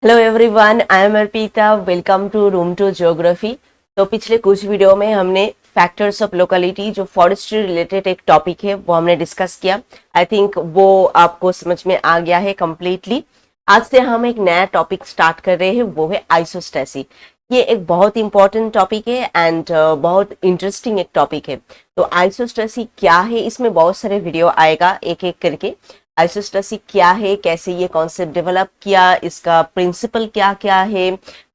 Hello everyone, I am Arpita. Welcome to room to geography. तो पिछले कुछ वीडियो में हमने फैक्टर्स ऑफ लोकेलिटी जो फॉरेस्ट्री रिलेटेड एक टॉपिक है वो हमने डिस्कस किया। आई थिंक वो आपको समझ में आ गया है कंप्लीटली। आज से हम एक नया टॉपिक स्टार्ट कर रहे हैं, वो है आइसोस्टेसी। ये एक बहुत इंपॉर्टेंट टॉपिक है एंड बहुत इंटरेस्टिंग एक टॉपिक है। तो आइसोस्टेसी क्या है, इसमें बहुत सारे वीडियो आएगा एक एक करके। आइसोस्टेसी क्या है, कैसे ये कॉन्सेप्ट डेवलप किया, इसका प्रिंसिपल क्या क्या है,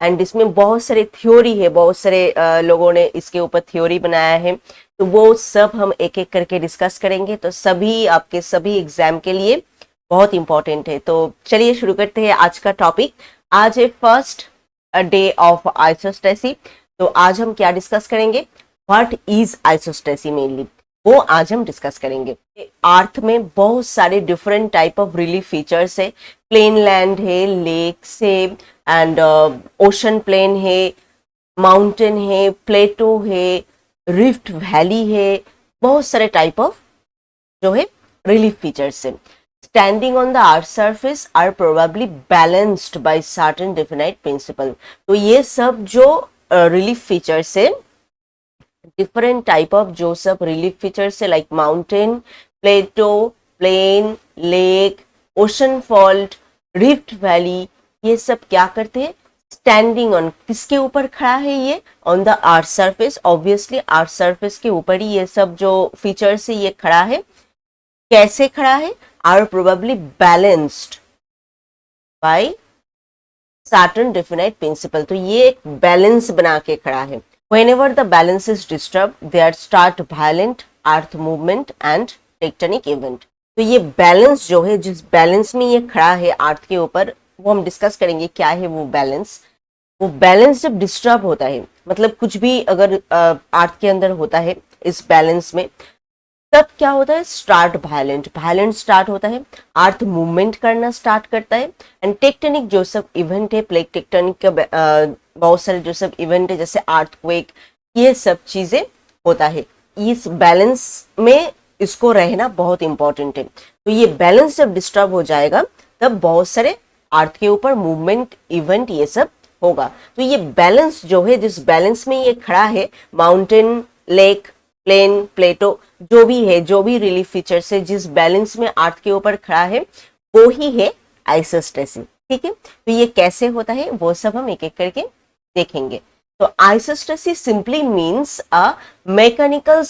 एंड इसमें बहुत सारे थ्योरी है, बहुत सारे लोगों ने इसके ऊपर थ्योरी बनाया है। तो वो सब हम एक एक करके डिस्कस करेंगे। तो सभी आपके सभी एग्जाम के लिए बहुत इंपॉर्टेंट है। तो चलिए शुरू करते हैं आज का टॉपिक। आज है फर्स्ट डे ऑफ आइसोस्टेसी। तो आज हम क्या डिस्कस करेंगे, व्हाट इज आइसोस्टेसी मेनली, वो आज हम डिस्कस करेंगे। अर्थ में बहुत सारे different type of relief features है। प्लेन लैंड है, लेक्स है, एंड ओशन प्लेन है, माउंटेन है, प्लेटो है, रिफ्ट वैली है, बहुत सारे टाइप ऑफ जो है रिलीफ फीचर्स है। Standing on the earth surface are probably balanced by certain definite principle. तो ये सब जो रिलीफ फीचर्स है, डिफरेंट टाइप ऑफ जो सब रिलीफ फीचर्स है, like mountain, plateau, plain, lake, ocean fault, rift valley, ये सब क्या करते हैं, स्टैंडिंग ऑन, किसके ऊपर खड़ा है ये, on the earth surface. Obviously earth surface के ऊपर ही ये सब जो फीचर्स है ये खड़ा है। कैसे खड़ा है, are probably balanced by certain definite principle. तो ये एक बैलेंस बना के खड़ा है। Whenever the balance is disturbed, there start violent earth movement and tectonic event। तो ये बैलेंस जो है, जिस बैलेंस में ये खड़ा है अर्थ के ऊपर, वो हम डिस्कस करेंगे क्या है वो बैलेंस। वो बैलेंस जब डिस्टर्ब होता है, मतलब कुछ भी अगर अर्थ के अंदर होता है इस बैलेंस में, तब क्या होता है, स्टार्ट वायलेंट, वायलेंट स्टार्ट होता है, अर्थ मूवमेंट करना स्टार्ट करता है। एंड टेक्टोनिक जो सब इवेंट है, प्लेट टेक्टोनिक का बहुत सारे जो सब इवेंट है, जैसे अर्थक्वेक, ये सब चीजें होता है। इस बैलेंस में इसको रहना बहुत इंपॉर्टेंट है। तो ये बैलेंस जब डिस्टर्ब हो जाएगा तब बहुत सारे अर्थ के ऊपर मूवमेंट, इवेंट, ये सब होगा। तो ये बैलेंस जो है, जिस बैलेंस में ये खड़ा है, माउंटेन, लेक, प्लेन, प्लेटो, जो भी है, जो भी रिलीफ फीचर्स है, जिस बैलेंस में अर्थ के ऊपर खड़ा है, वो ही है आइसोस्टेसी। ठीक है, तो ये कैसे होता है वो सब हम एक एक करके देखेंगे। तो isostasy simply means a mechanical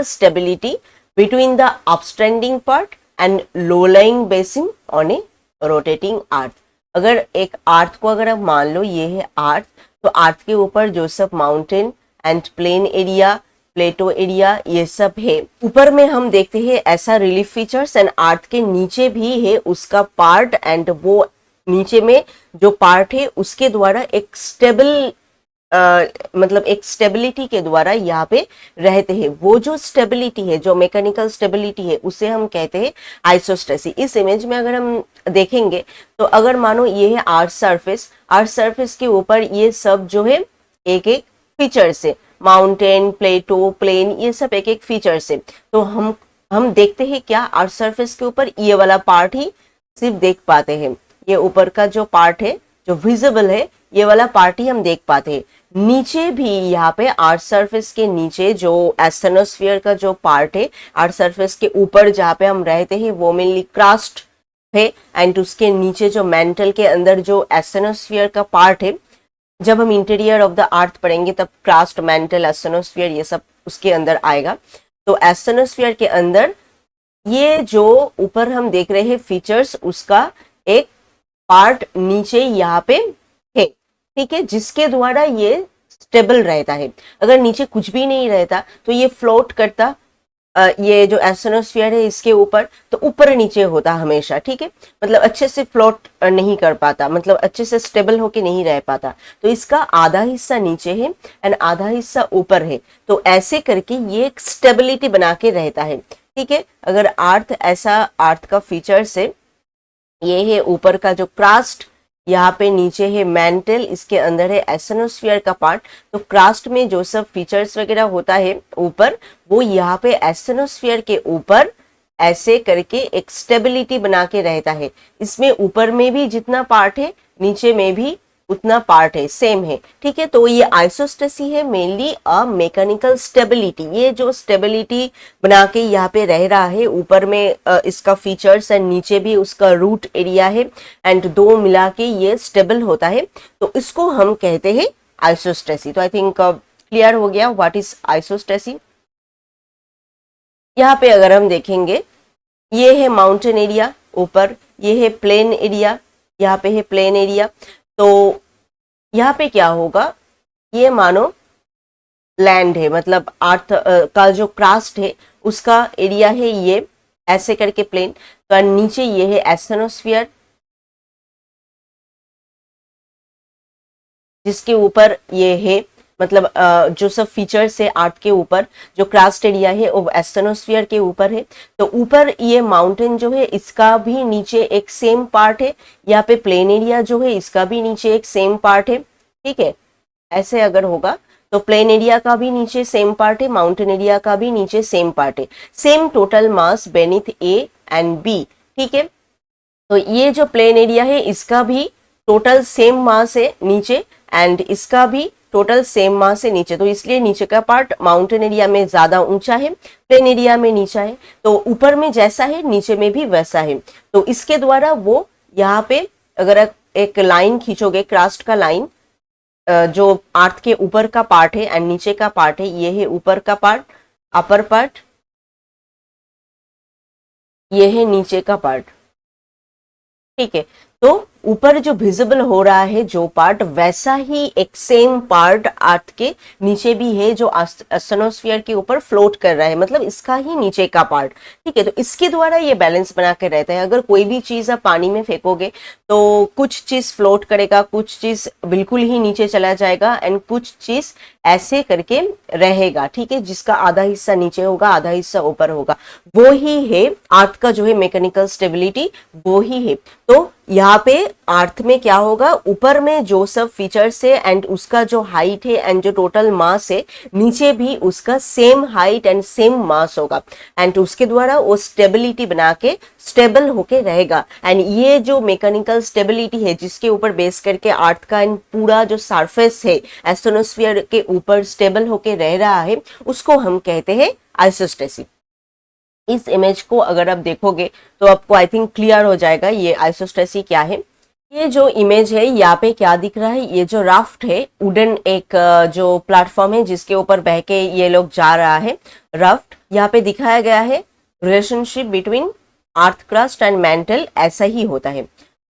stability, between the upstanding part and low lying basin on a rotating earth. अगर एक अर्थ को अगर आप मान लो ये है अर्थ, तो अर्थ के ऊपर जो सब mountain and plain area, plateau area, ये सब है। ऊपर में हम देखते हैं ऐसा रिलीफ फीचर्स, एंड अर्थ के नीचे भी है उसका पार्ट, एंड वो नीचे में जो पार्ट है उसके द्वारा एक स्टेबल मतलब एक स्टेबिलिटी के द्वारा यहाँ पे रहते हैं। वो जो स्टेबिलिटी है, जो मैकेनिकल स्टेबिलिटी है, उसे हम कहते हैं आइसोस्टेसी। इस इमेज में अगर हम देखेंगे तो अगर मानो ये है अर्थ सरफेस, अर्थ सरफेस के ऊपर ये सब जो है एक एक फीचर्स है, माउंटेन, प्लेटो, प्लेन, ये सब एक एक फीचर्स है। तो हम देखते हैं क्या, अर्थ सरफेस के ऊपर ये वाला पार्ट ही सिर्फ देख पाते हैं। ये ऊपर का जो पार्ट है, जो विजिबल है, ये वाला पार्ट ही हम देख पाते हैं। नीचे भी यहाँ पे अर्थ सरफेस के नीचे जो एस्टेनोस्फीयर का जो पार्ट है, अर्थ सरफेस के ऊपर जहाँ पे हम रहते हैं, वो मेनली क्रस्ट है, एंड उसके नीचे जो मेंटल के अंदर जो एस्टेनोस्फीयर का पार्ट है, जब हम इंटीरियर ऑफ द अर्थ पढ़ेंगे तब क्रस्ट, मेंटल, एस्टेनोस्फीयर, ये सब उसके अंदर आएगा। तो एस्टेनोस्फीयर के अंदर ये जो ऊपर हम देख रहे हैं फीचर्स, उसका एक पार्ट नीचे यहाँ पे है, ठीक है, जिसके द्वारा ये स्टेबल रहता है। अगर नीचे कुछ भी नहीं रहता तो ये फ्लोट करता, ये जो एस्टेनोस्फीयर है इसके ऊपर, तो ऊपर नीचे होता हमेशा, ठीक है, मतलब अच्छे से फ्लोट नहीं कर पाता, मतलब अच्छे से स्टेबल होके नहीं रह पाता। तो इसका आधा हिस्सा नीचे है एंड आधा हिस्सा ऊपर है। तो ऐसे करके ये एक स्टेबिलिटी बना के रहता है। ठीक है, अगर अर्थ ऐसा, अर्थ का फीचर्स है, ये है ऊपर का जो क्रास्ट, यहाँ पे नीचे है मेंटल, इसके अंदर है एस्टेनोस्फीयर का पार्ट। तो क्रास्ट में जो सब फीचर्स वगैरह होता है ऊपर, वो यहाँ पे एस्टेनोस्फीयर के ऊपर ऐसे करके एक स्टेबिलिटी बना के रहता है। इसमें ऊपर में भी जितना पार्ट है नीचे में भी उतना पार्ट है, सेम है, ठीक है। तो ये आइसोस्टेसी है मेनली अ मैकेनिकल स्टेबिलिटी। ये जो स्टेबिलिटी बना के यहाँ पे रह रहा है, ऊपर में इसका फीचर्स एंड नीचे भी उसका रूट एरिया है एंड दो मिला के ये स्टेबल होता है, तो इसको हम कहते हैं आइसोस्टेसी। तो आई थिंक क्लियर हो गया व्हाट इज आइसोस्टेसी। यहाँ पे अगर हम देखेंगे, ये है माउंटेन एरिया ऊपर, ये है प्लेन एरिया, यहाँ पे है प्लेन एरिया। तो यहाँ पे क्या होगा, ये मानो लैंड है, मतलब अर्थ का जो क्रास्ट है उसका एरिया है ये, ऐसे करके प्लेन का नीचे ये है एस्ट्रोनॉस्फेयर, जिसके ऊपर ये है मतलब जो सब फीचर्स है अर्थ के ऊपर, जो क्रास्ट एरिया है वो एस्ट्रोनॉस्फेयर के ऊपर है। तो ऊपर ये माउंटेन जो है इसका भी नीचे एक सेम पार्ट है, यहाँ पे प्लेन एरिया जो है इसका भी नीचे एक सेम पार्ट है, ठीक है। ऐसे अगर होगा तो प्लेन एरिया का भी नीचे सेम पार्ट है, माउंटेन एरिया का भी नीचे सेम पार्ट है, same total mass beneath A and B, ठीक है। तो ये जो प्लेन एरिया है इसका भी टोटल सेम मास है नीचे एंड इसका भी टोटल सेम मास है नीचे, तो इसलिए नीचे का पार्ट माउंटेन एरिया में ज्यादा ऊंचा है, प्लेन एरिया में नीचा है। तो ऊपर में जैसा है नीचे में भी वैसा है। तो इसके द्वारा वो यहाँ पे अगर एक लाइन खींचोगे, क्रास्ट का लाइन, जो अर्थ के ऊपर का पार्ट है एंड नीचे का पार्ट है, ये है ऊपर का पार्ट, अपर पार्ट, ये है नीचे का पार्ट, ठीक है। तो ऊपर जो विजिबल हो रहा है जो पार्ट, वैसा ही एक सेम पार्ट अर्थ के नीचे भी है जो एस्ट्रोनॉस्फेयर के ऊपर फ्लोट कर रहा है, मतलब इसका ही नीचे का पार्ट, ठीक है। तो इसके द्वारा ये बैलेंस बना के रहता है। अगर कोई भी चीज आप पानी में फेंकोगे तो कुछ चीज फ्लोट करेगा, कुछ चीज बिल्कुल ही नीचे चला जाएगा एंड कुछ चीज ऐसे करके रहेगा, ठीक है, जिसका आधा हिस्सा नीचे होगा आधा हिस्सा ऊपर होगा। वो ही है अर्थ का जो है मैकेनिकल स्टेबिलिटी, वो ही है। तो यहाँ पे अर्थ में क्या होगा, ऊपर में जो सब फीचर्स है एंड उसका जो हाइट है एंड जो टोटल मास है, नीचे भी उसका same height and same mass होगा एंड उसके द्वारा वो स्टेबिलिटी बना के स्टेबल होके रहेगा। एंड ये जो मैकेनिकल स्टेबिलिटी है जिसके ऊपर बेस करके अर्थ का एंड पूरा जो सरफेस है एस्ट्रोनॉस्फेयर के ऊपर स्टेबल होके रह रहा है, उसको हम कहते हैं आइसोस्टेसी। इस इमेज को अगर आप देखोगे तो आपको आई थिंक क्लियर हो जाएगा ये आइसोस्टेसी क्या है। ये जो इमेज है यहाँ पे क्या दिख रहा है, ये जो राफ्ट है, वुडन एक जो प्लेटफॉर्म है जिसके ऊपर बह के ये लोग जा रहा है राफ्ट, यहाँ पे दिखाया गया है relationship between earth crust and mental, ऐसा ही होता है।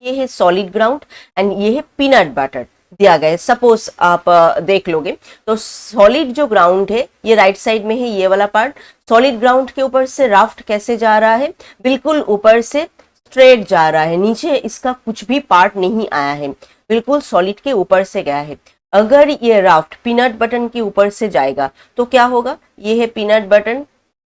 ये है सॉलिड ग्राउंड एंड ये है पीनट बटर दिया गया है। सपोज आप देख लोगे तो सॉलिड जो ग्राउंड है ये राइट साइड में है, ये वाला पार्ट सॉलिड ग्राउंड के ऊपर से राफ्ट कैसे जा रहा है, बिल्कुल ऊपर से स्ट्रेट जा रहा है, नीचे इसका कुछ भी पार्ट नहीं आया है, बिल्कुल सॉलिड के ऊपर से गया है। अगर ये राफ्ट पीनट बटन के ऊपर से जाएगा तो क्या होगा, ये है पीनट बटन,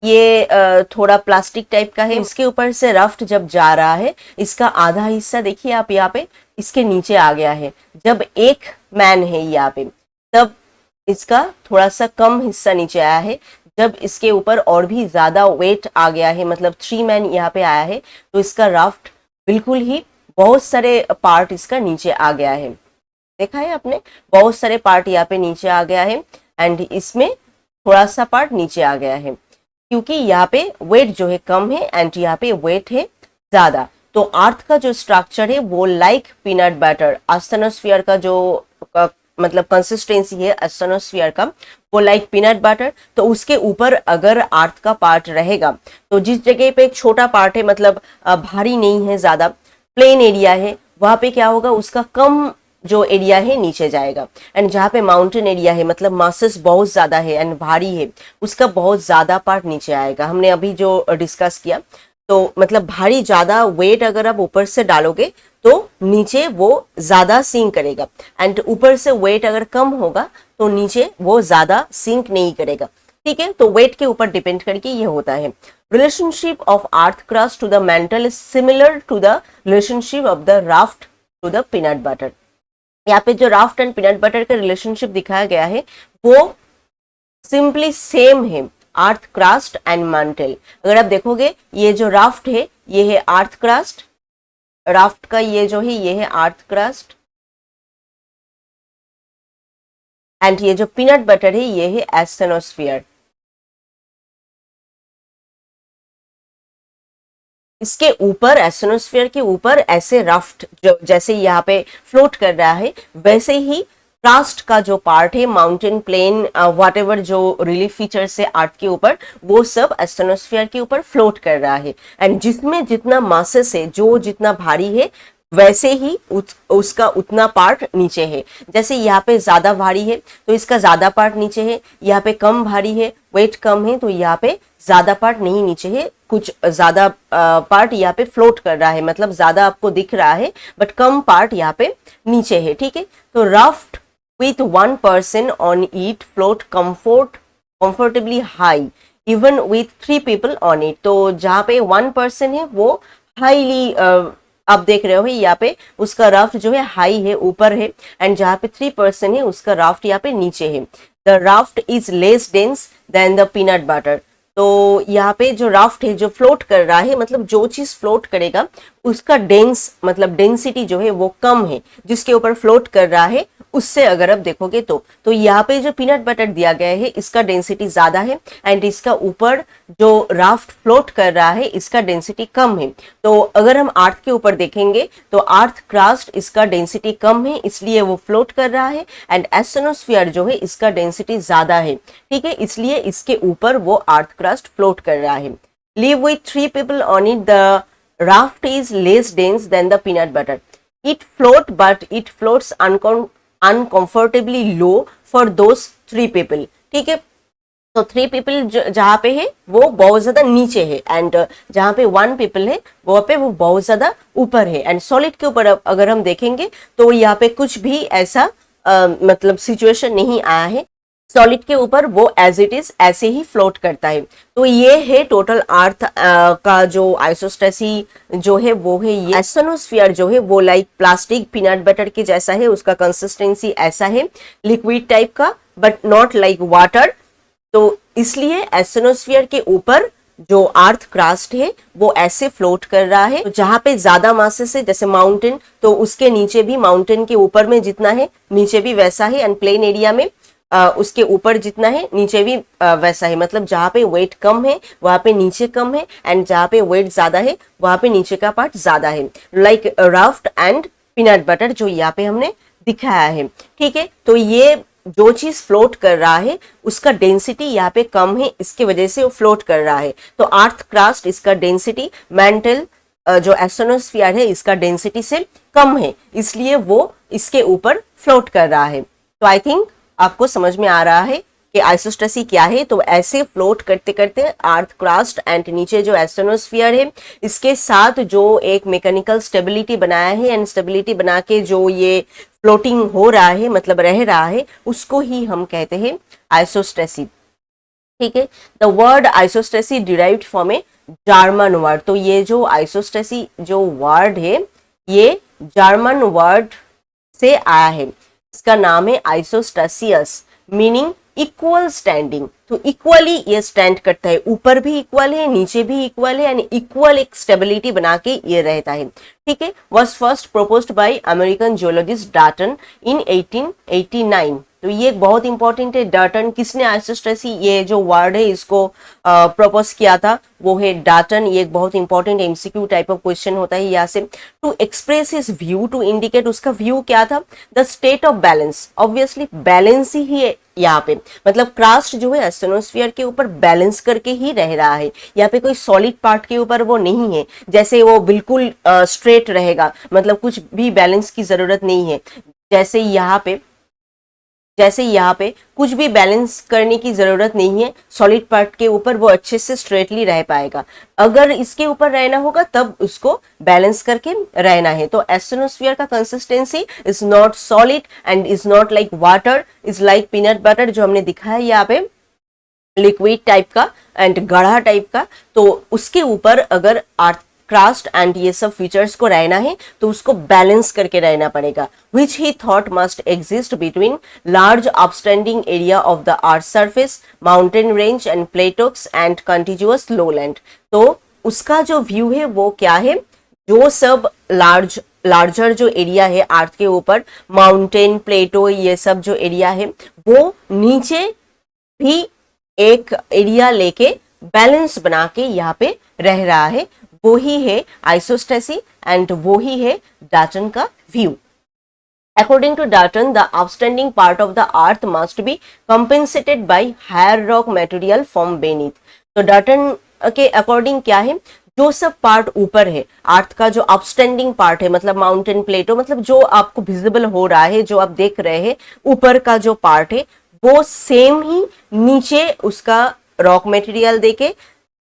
ये थोड़ा प्लास्टिक टाइप का है, इसके ऊपर से राफ्ट जब जा रहा है इसका आधा हिस्सा देखिए आप यहाँ पे इसके नीचे आ गया है। जब एक मैन है यहाँ पे तब इसका थोड़ा सा कम हिस्सा नीचे आया है, जब इसके ऊपर और भी ज्यादा वेट आ गया है, मतलब 3 मैन यहाँ पे आया है, तो इसका राफ्ट बिल्कुल ही बहुत सारे पार्ट इसका नीचे आ गया है। देखा है आपने, बहुत सारे पार्ट यहाँ पे नीचे आ गया है एंड इसमें थोड़ा सा पार्ट नीचे आ गया है, क्योंकि यहाँ पे वेट जो है कम है एंड यहाँ पे वेट है ज्यादा। तो अर्थ का जो स्ट्रक्चर है वो लाइक पीनट बटर, एस्ट्रोनॉस्फेयर का जो मतलब कंसिस्टेंसी है एस्ट्रोनॉस्फेयर का, वो लाइक पीनट बटर। तो उसके ऊपर अगर अर्थ का पार्ट रहेगा तो जिस जगह पे एक छोटा पार्ट है, मतलब भारी नहीं है, ज्यादा प्लेन एरिया है, वहां पे क्या होगा, उसका कम जो एरिया है नीचे जाएगा एंड जहाँ पे माउंटेन एरिया है, मतलब मासेस बहुत ज्यादा है एंड भारी है, उसका बहुत ज्यादा पार्ट नीचे आएगा। हमने अभी जो डिस्कस किया, तो मतलब भारी ज्यादा वेट अगर आप ऊपर से डालोगे तो नीचे वो ज्यादा सिंक करेगा एंड ऊपर से वेट अगर कम होगा तो नीचे वो ज्यादा सिंक नहीं करेगा, ठीक है। तो वेट के ऊपर डिपेंड करके ये होता है। Relationship of earth crust to the mantle is similar to the relationship of the raft to the peanut butter. यहाँ पे जो राफ्ट एंड पीनट बटर का रिलेशनशिप दिखाया गया है वो सिंपली सेम है अर्थ क्रस्ट एंड मैंटल। अगर आप देखोगे ये जो राफ्ट है ये है अर्थ क्रस्ट, राफ्ट का ये जो है ये है अर्थ क्रस्ट, एंड ये जो पीनट बटर है ये है एस्टेनोस्फीयर। इसके ऊपर एस्टेनोस्फीयर के ऊपर ऐसे राफ्ट जो जैसे यहाँ पे फ्लोट कर रहा है, वैसे ही क्रास्ट का जो पार्ट है, माउंटेन प्लेन व्हाट एवर जो रिलीफ फीचर्स है अर्थ के ऊपर, वो सब एस्टेनोस्फीयर के ऊपर फ्लोट कर रहा है। एंड जिसमें जितना मासेस है, जो जितना भारी है, वैसे ही उसका उतना पार्ट नीचे है। जैसे यहाँ पे ज्यादा भारी है तो इसका ज्यादा पार्ट नीचे है, यहाँ पे कम भारी है, वेट कम है, तो यहाँ पे ज्यादा पार्ट नहीं नीचे है, कुछ ज्यादा पार्ट यहाँ पे फ्लोट कर रहा है, मतलब ज्यादा आपको दिख रहा है बट कम पार्ट यहाँ पे नीचे है। ठीक है, तो raft with one person on it float comfortably high even with 3 people on it। तो जहाँ पे 1 person है वो हाईली आप देख रहे हो यहाँ पे उसका राफ्ट जो है हाई है, ऊपर है, एंड जहाँ पे 3 person है उसका राफ्ट यहाँ पे नीचे है। The raft is less dense then the peanut butter. तो यहाँ पे जो राफ्ट है जो फ्लोट कर रहा है, मतलब जो चीज फ्लोट करेगा उसका डेंस मतलब डेंसिटी जो है वो कम है, जिसके ऊपर फ्लोट कर रहा है उससे अगर आप देखोगे तो यहाँ पे जो पीनट बटर दिया गया है इसका डेंसिटी ज्यादा है, एंड इसका ऊपर जो राफ्ट फ्लोट कर रहा है इसका डेंसिटी कम है। तो अगर हम अर्थ के ऊपर देखेंगे तो अर्थ क्रस्ट इसका डेंसिटी कम है, इसलिए वो फ्लोट कर रहा है, एंड एस्टेनोस्फीयर जो है इसका डेंसिटी ज्यादा है। ठीक है, इसलिए इसके ऊपर वो अर्थ क्रस्ट फ्लोट कर रहा है। Live with 3 people on it, the raft is less dense than the peanut butter. It float but it floats uncomfortably low for those 3 people। ठीक है, तो 3 people जहाँ पे है वो बहुत ज्यादा नीचे है, एंड जहाँ पे 1 people है वहाँ पे वो बहुत ज्यादा ऊपर है। एंड सॉलिड के ऊपर अगर हम देखेंगे तो यहाँ पे कुछ भी ऐसा मतलब सिचुएशन नहीं आया है, सॉलिड के ऊपर वो एज इट इज ऐसे ही फ्लोट करता है। तो ये है टोटल अर्थ का जो आइसोस्टेसी जो है वो है ये। एस्टेनोस्फीयर जो है वो लाइक प्लास्टिक पीनट बटर के जैसा है, उसका कंसिस्टेंसी ऐसा है लिक्विड टाइप का, बट नॉट लाइक वाटर। तो इसलिए एस्टेनोस्फीयर के ऊपर जो अर्थ क्रस्ट है वो ऐसे फ्लोट कर रहा है। तो जहाँ पे ज्यादा मासेस है जैसे माउंटेन, तो उसके नीचे भी माउंटेन के ऊपर में जितना है नीचे भी वैसा है, एंड प्लेन एरिया में उसके ऊपर जितना है नीचे भी वैसा है। मतलब जहाँ पे वेट कम है वहाँ पे नीचे कम है, एंड जहाँ पे वेट ज्यादा है वहाँ पे नीचे का पार्ट ज्यादा है, like raft and peanut butter जो यहाँ पे हमने दिखाया है। ठीक है, तो ये जो चीज फ्लोट कर रहा है उसका डेंसिटी यहाँ पे कम है, इसके वजह से वो फ्लोट कर रहा है। तो अर्थ क्रस्ट इसका डेंसिटी, मेंटल जो एस्टेनोस्फीयर है इसका डेंसिटी से कम है, इसलिए वो इसके ऊपर फ्लोट कर रहा है। तो आई थिंक आपको समझ में आ रहा है कि आइसोस्टेसी क्या है। तो ऐसे फ्लोट करते करते अर्थ क्रस्ट एंड नीचे जो एस्टेनोस्फीयर है इसके साथ जो एक मैकेनिकल स्टेबिलिटी बनाया है, एंड स्टेबिलिटी बना के जो ये फ्लोटिंग हो रहा है मतलब रह रहा है, उसको ही हम कहते हैं आइसोस्टेसी। ठीक है, the word isostasy derived from a German word. तो ये जो आइसोस्टेसी जो वर्ड है ये जर्मन वर्ड से आया है, इसका नाम है आइसोस्टेसियस, मीनिंग इक्वल स्टैंडिंग। तो इक्वली ये स्टैंड करता है, ऊपर भी इक्वल है नीचे भी इक्वल है, यानी इक्वल एक स्टेबिलिटी बना के ये रहता है। ठीक है, was first proposed by American geologist Dalton in 1889। तो ये बहुत इंपॉर्टेंट है। डाल्टन किसने आइसोस्टेसी ये जो वर्ड है इसको प्रपोज किया था, वो है डाल्टन। ये एक बहुत important MCQ type of question होता है यहाँ से। To express his view, to indicate उसका व्यू क्या था, the state of balance. Obviously balance ही है यहाँ पे, मतलब क्रस्ट जो है एस्टेनोस्फीयर के ऊपर बैलेंस करके ही रह रहा है। यहाँ पे कोई सॉलिड पार्ट के ऊपर वो नहीं है, जैसे वो बिल्कुल स्ट्रेट रहेगा, मतलब कुछ भी बैलेंस की जरूरत नहीं है। जैसे यहाँ पे कुछ भी बैलेंस करने की जरूरत नहीं है, सॉलिड पार्ट के ऊपर वो अच्छे से स्ट्रेटली रह पाएगा। अगर इसके ऊपर रहना होगा तब उसको बैलेंस करके रहना है। तो एस्टेनोस्फीयर का consistency is not solid and is not like water, is like peanut butter जो हमने दिखाया यहाँ पे, लिक्विड टाइप का एंड गाढ़ा टाइप का। तो उसके ऊपर अगर क्रास्ट एंड ये सब फीचर्स को रहना है तो उसको बैलेंस करके रहना पड़ेगा, which he thought must exist between large upstanding area of the earth surface, mountain range and plateaux and continuous lowland. तो उसका जो व्यू है वो क्या है, जो सब लार्जर जो एरिया है अर्थ के ऊपर, माउंटेन, प्लेटो, ये सब जो एरिया है वो नीचे भी एक एरिया लेके बैलेंस बना के यहाँ पे रह रहा है, वो ही है आइसोस्टेसी एंड वो ही है डाल्टन का view. According to Dalton, the upstanding part of the earth must be compensated by higher rock material from beneath। तो डाल्टन के अकॉर्डिंग क्या है, जो सब पार्ट ऊपर है अर्थ का, जो अपस्टैंडिंग पार्ट है मतलब माउंटेन, प्लेटो, मतलब जो आपको विजिबल हो रहा है, जो आप देख रहे हैं ऊपर का जो पार्ट है, वो सेम ही नीचे उसका रॉक मटेरियल देके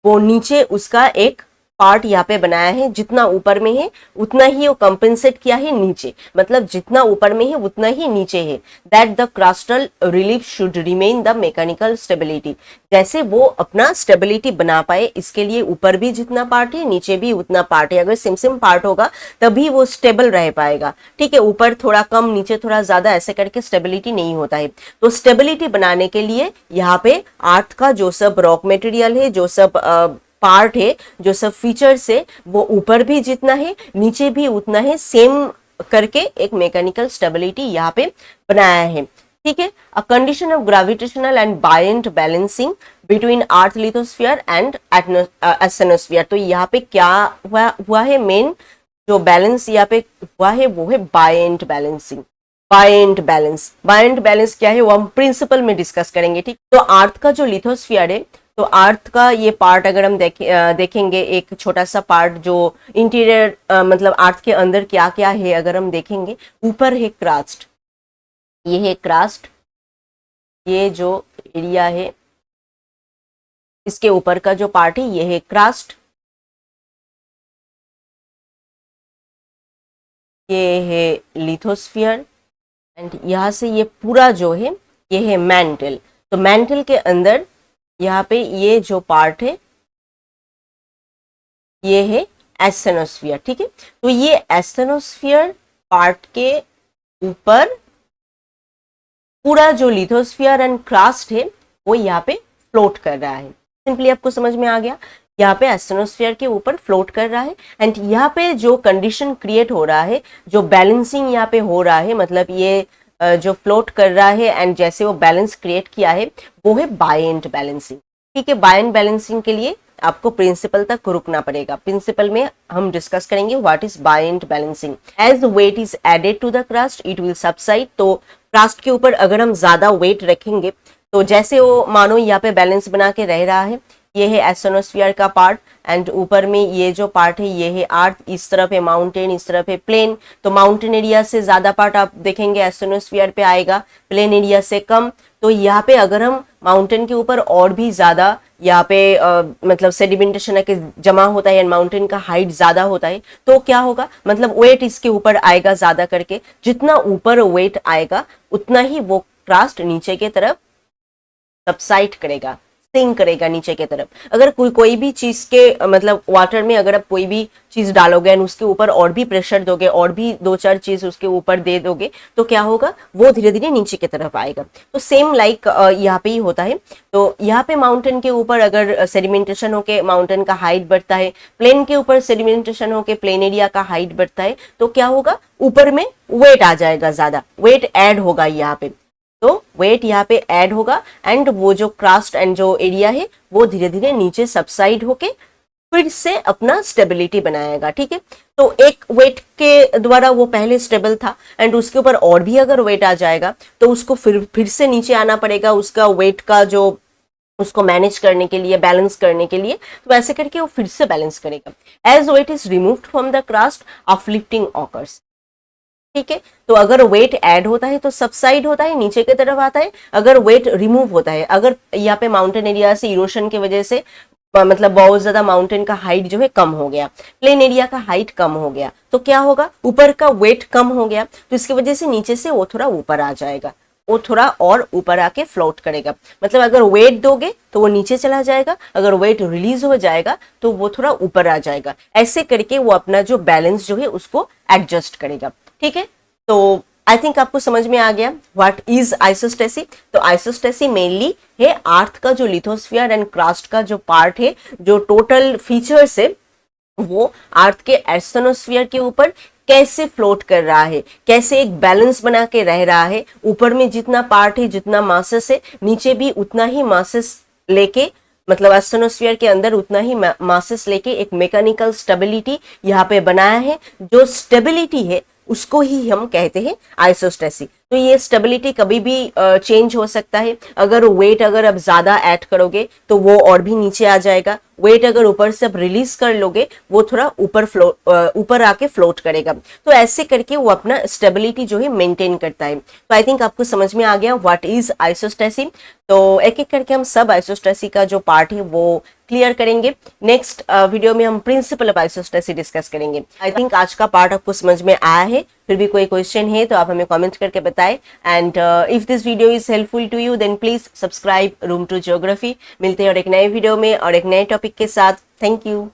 वो नीचे उसका एक पार्ट यहाँ पे बनाया है, जितना ऊपर में है उतना ही वो कंपेंसेट किया है नीचे, मतलब जितना ऊपर में है उतना ही नीचे है। That the crustal relief should remain the mechanical stability, जैसे वो अपना स्टेबिलिटी बना पाए इसके लिए ऊपर भी जितना पार्ट है नीचे भी उतना पार्ट है। अगर सिम पार्ट होगा तभी वो स्टेबल रह पाएगा, ठीक है। ऊपर थोड़ा कम नीचे थोड़ा ज्यादा ऐसे करके स्टेबिलिटी नहीं होता है। तो स्टेबिलिटी बनाने के लिए यहाँ पे अर्थ का जो सब रॉक मटेरियल है, जो सब पार्ट है, जो सब फीचर्स है, वो ऊपर भी जितना है नीचे भी उतना है, सेम करके एक मैकेनिकल स्टेबिलिटी यहाँ पे बनाया है, ठीक है। A condition of gravitational and buoyant balancing between earth lithosphere and एस्टेनोस्फीयर। तो यहाँ पे क्या हुआ है, मेन जो बैलेंस यहाँ पे हुआ है वो है बायंट बैलेंसिंग। बायंट बैलेंस क्या है वो हम प्रिंसिपल में डिस्कस करेंगे, ठीक। तो अर्थ का जो लिथोस्फीयर है, तो अर्थ का ये पार्ट अगर हम देखेंगे एक छोटा सा पार्ट जो इंटीरियर मतलब अर्थ के अंदर क्या क्या है अगर हम देखेंगे, ऊपर है क्रास्ट, ये है क्रास्ट, ये जो एरिया है इसके ऊपर का जो पार्ट है ये है क्रास्ट, ये है लिथोस्फीयर एंड यहाँ से ये पूरा जो है ये है मैंटल। तो मैंटल के अंदर यहाँ पे ये जो पार्ट है ये है एस्टेनोस्फीयर, ठीक है। तो ये एस्टेनोस्फीयर पार्ट के ऊपर पूरा जो लिथोस्फीयर एंड क्रास्ट है वो यहाँ पे फ्लोट कर रहा है। सिंपली आपको समझ में आ गया, यहाँ पे एस्टेनोस्फीयर के ऊपर फ्लोट कर रहा है एंड यहाँ पे जो कंडीशन क्रिएट हो रहा है, जो बैलेंसिंग यहाँ पे हो रहा है, मतलब ये जो फ्लोट कर रहा है एंड जैसे वो बैलेंस क्रिएट किया है वो है बायंट बैलेंसिंग, ठीक है। बायंट बैलेंसिंग के लिए आपको प्रिंसिपल तक रुकना पड़ेगा। प्रिंसिपल में हम डिस्कस करेंगे what is buoyant balancing. As weight is added to the crust it will subside. तो क्रस्ट के ऊपर अगर हम ज्यादा वेट रखेंगे तो जैसे वो मानो यहाँ पे बैलेंस बना के रह रहा है, ये है एस्टेनोस्फीयर का पार्ट एंड ऊपर में ये जो पार्ट है ये है अर्थ, इस तरफ है माउंटेन, इस तरफ है प्लेन। तो माउंटेन एरिया से ज्यादा पार्ट आप देखेंगे एस्टेनोस्फीयर पे आएगा, प्लेन एरिया से कम। तो यहाँ पे अगर हम माउंटेन के ऊपर और भी ज्यादा यहाँ पे मतलब सेडिमेंटेशन के जमा होता है एंड माउंटेन का हाइट ज्यादा होता है तो क्या होगा, मतलब वेट इसके ऊपर आएगा ज्यादा करके। जितना ऊपर वेट आएगा उतना ही वो क्रस्ट नीचे के तरफ सबसाइड करेगा, सिंक करेगा नीचे की तरफ। अगर कोई भी चीज के मतलब वाटर में अगर आप कोई भी चीज डालोगे एंड उसके ऊपर और भी प्रेशर दोगे और भी दो चार चीज उसके ऊपर दे दोगे तो क्या होगा, वो धीरे धीरे नीचे की तरफ आएगा। तो सेम लाइक यहाँ पे ही होता है। तो यहाँ पे माउंटेन के ऊपर अगर सेडिमेंटेशन होके माउंटेन का हाइट बढ़ता है, प्लेन के ऊपर सेडिमेंटेशन होके प्लेन एरिया का हाइट बढ़ता है, तो क्या होगा, ऊपर में वेट आ जाएगा, ज्यादा वेट ऐड होगा यहाँ पे। तो वेट यहाँ पे ऐड होगा एंड वो जो क्रस्ट एंड जो एरिया है वो धीरे धीरे नीचे सबसाइड होके फिर से अपना स्टेबिलिटी बनाएगा, ठीक है। तो एक वेट के द्वारा वो पहले स्टेबल था एंड उसके ऊपर और भी अगर वेट आ जाएगा तो उसको फिर से नीचे आना पड़ेगा, उसका वेट का जो उसको मैनेज करने के लिए, बैलेंस करने के लिए। तो ऐसे करके वो फिर से बैलेंस करेगा। As weight is removed from the crust uplifting occurs, ठीक है। तो अगर वेट ऐड होता है तो सबसाइड होता है, नीचे की तरफ आता है। अगर वेट रिमूव होता है, अगर यहाँ पे माउंटेन एरिया से इरोशन की वजह से मतलब बहुत ज्यादा माउंटेन का हाइट जो है कम हो गया, प्लेन एरिया का हाइट कम हो गया, तो क्या होगा, ऊपर का वेट कम हो गया तो इसकी वजह से नीचे से वो थोड़ा ऊपर आ जाएगा। वो थोड़ा और ऊपर आके फ्लोट करेगा। मतलब अगर वेट दोगे तो वो नीचे चला जाएगा, अगर वेट रिलीज हो जाएगा तो वो थोड़ा ऊपर आ जाएगा। ऐसे करके वो अपना जो बैलेंस जो है उसको एडजस्ट करेगा। ठीक है, तो आई थिंक आपको समझ में आ गया व्हाट इज आइसोस्टेसी। तो आइसोस्टेसी मेनली है अर्थ का जो लिथोस्फीयर एंड क्रस्ट का जो पार्ट है, जो टोटल फीचर्स है वो अर्थ के एस्ट्रोनोस्फीयर के ऊपर कैसे फ्लोट कर रहा है, कैसे एक बैलेंस बना के रह रहा है। ऊपर में जितना पार्ट है, जितना मासेस है, नीचे भी उतना ही मासेस लेके, मतलब एस्ट्रोनोस्फीयर के अंदर उतना ही मासेस लेके एक मैकेनिकल स्टेबिलिटी यहाँ पे बनाया है। जो स्टेबिलिटी है उसको ही हम कहते हैं आइसोस्टेसी। तो ये स्टेबिलिटी कभी भी चेंज हो सकता है। अगर वेट अगर आप ज्यादा ऐड करोगे तो वो और भी नीचे आ जाएगा। वेट अगर ऊपर से आप रिलीज कर लोगे वो थोड़ा ऊपर आके फ्लोट करेगा। तो ऐसे करके वो अपना स्टेबिलिटी जो है मेंटेन करता है। तो आई थिंक आपको समझ में आ गया व्हाट इज आइसोस्टेसी। तो एक एक करके हम सब आइसोस्टेसी का जो पार्ट है वो क्लियर करेंगे। नेक्स्ट वीडियो में हम प्रिंसिपल ऑफ आइसोस्टेसी डिस्कस करेंगे। आई थिंक आज का पार्ट आपको समझ में आया है। फिर भी कोई क्वेश्चन है तो आप हमें कमेंट करके बताएं। And if this video is helpful to you then please subscribe room to geography. मिलते हैं और एक नए वीडियो में और एक नए टॉपिक के साथ। Thank you.